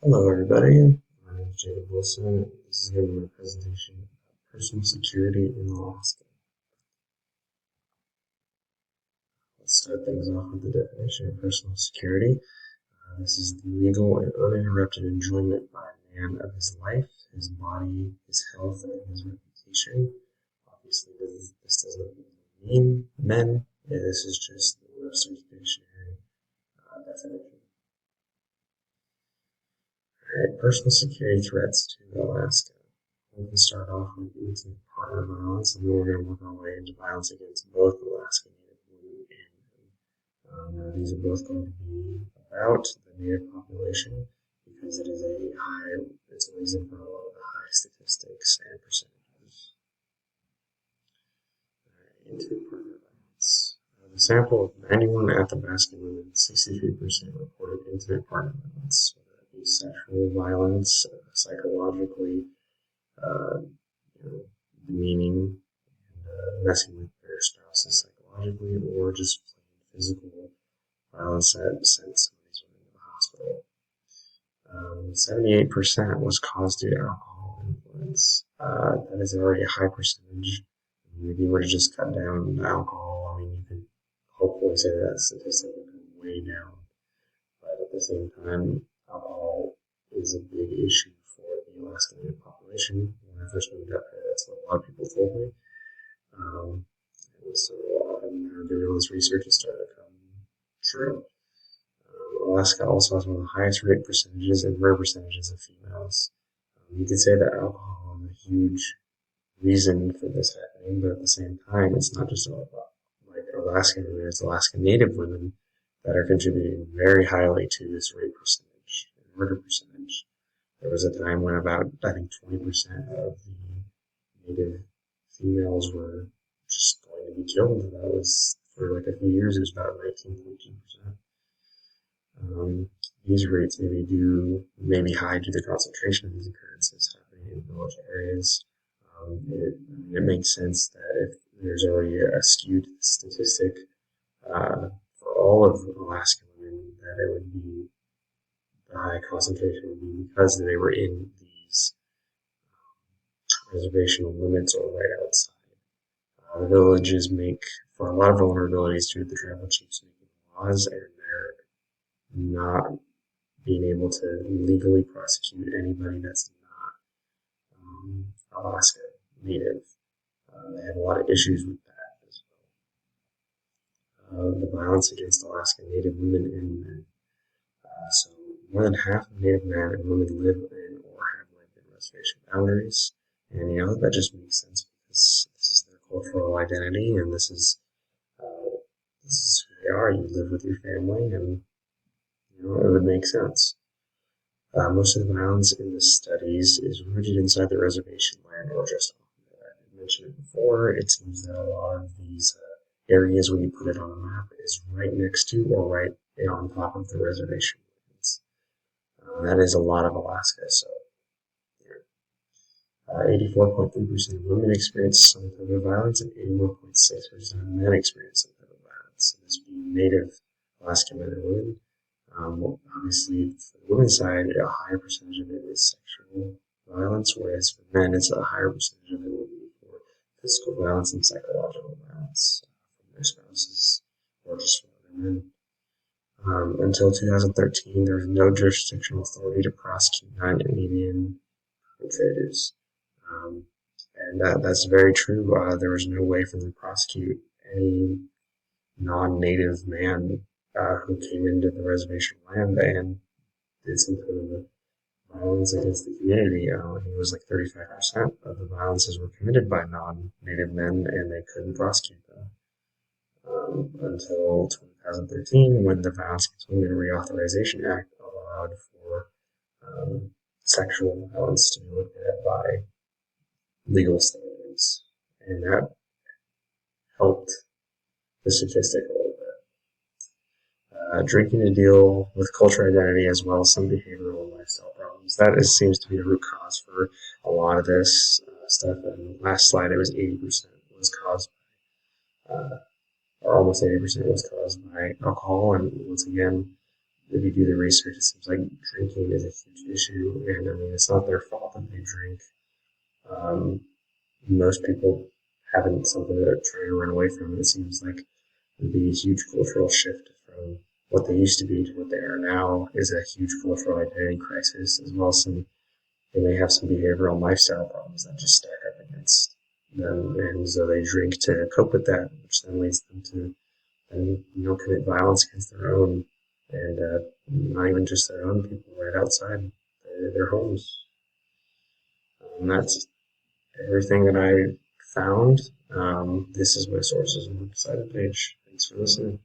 Hello, everybody. My name is Jacob Wilson. This is going to be my presentation on personal security in Alaska. Let's start things off with the definition of personal security. This is the legal and uninterrupted enjoyment by a man of his life, his body, his health, and his reputation. Obviously, this doesn't mean men. This is just the Webster's Dictionary definition. Alright, personal security threats to Alaska. We can start off with intimate partner violence, and then we're going to work our way into violence against both Alaska Native women and men. These are both going to be about the Native population because it's a reason for a lot of the high statistics and percentages. Intimate partner violence. The sample of 91 Athabasca women, 63% reported intimate partner violence, whether it be sexual violence, psychologically uh, demeaning and messing with their spouses psychologically, or just plain physical violence that sent some of these women to the hospital. 78% was caused due to alcohol influence. That is already a high percentage. If you were to just cut down alcohol, I mean, you could hopefully say that statistic would come way down. But at the same time, alcohol is a big issue for the Alaska Native population. When I first moved up here, that's what a lot of people told me. Um, and so doing all this research, it started to come true. Alaska also has one of the highest rate percentages and rare percentages of females. You could say that alcohol is a huge reason for this happening, but at the same time, it's not just about like Alaskan women, it's Alaska Native women that are contributing very highly to this rate percentage and murder percentage. There was a time when about, I think, 20% of the Native females were just going to be killed. That was, for like a few years, it was about 19-13%. These rates may be high due to the concentration of these occurrences happening in village areas. It makes sense that if there's already a skewed statistic for all of Alaskan women, that it would be the high concentration would be because they were in these reservational limits or right outside. The villages make for a lot of vulnerabilities due to the tribal chiefs making laws and their not being able to legally prosecute anybody that's not Alaska Native. They have a lot of issues with that as well. The violence against Alaska Native women and men. So more than half of Native men and women live in or have lived in reservation boundaries, and that just makes sense because this is their cultural identity, and this is who they are. You live with your family, and it would make sense. Most of the violence in the studies is rooted inside the reservation land or just off of it. I mentioned it before. It seems that a lot of these areas, when you put it on a map, is right next to or right on top of the reservation lands. That is a lot of Alaska. So, 84.3% of women experience some type of violence, and 81.6% of men experience some type of violence. And this being Native Alaskan men and women. Obviously, for the women's side, a higher percentage of it is sexual violence, whereas for men, it's a higher percentage of it will be for physical violence and psychological violence from their spouses or just from other men. Until 2013, there was no jurisdictional authority to prosecute non-Indian perpetrators. Um, and that's very true. There was no way for them to prosecute any non-native man who came into the reservation land and did some kind of violence against the community. I think it was like 35% of the violences were committed by non-native men, and they couldn't prosecute them until 2013, when the Violence Against Women Reauthorization Act allowed for sexual violence to be looked at by legal standards, and that helped the statistic a little bit. Drinking to deal with cultural identity as well as some behavioral and lifestyle problems. Seems to be the root cause for a lot of this stuff. And last slide, it was 80% was caused by, or almost 80% was caused by alcohol. And once again, if you do the research, it seems like drinking is a huge issue, and I mean, it's not their fault that they drink. Um, Most people haven't something that they're trying to run away from. It seems like the huge cultural shift from what they used to be to what they are now is a huge cultural identity crisis, as well as they may have some behavioral and lifestyle problems that just stack up against them, and so they drink to cope with that, which then leads them to commit violence against their own, and not even just their own people, right outside their homes. And that's everything that I found. This is my sources on the side of the page. Thanks for listening.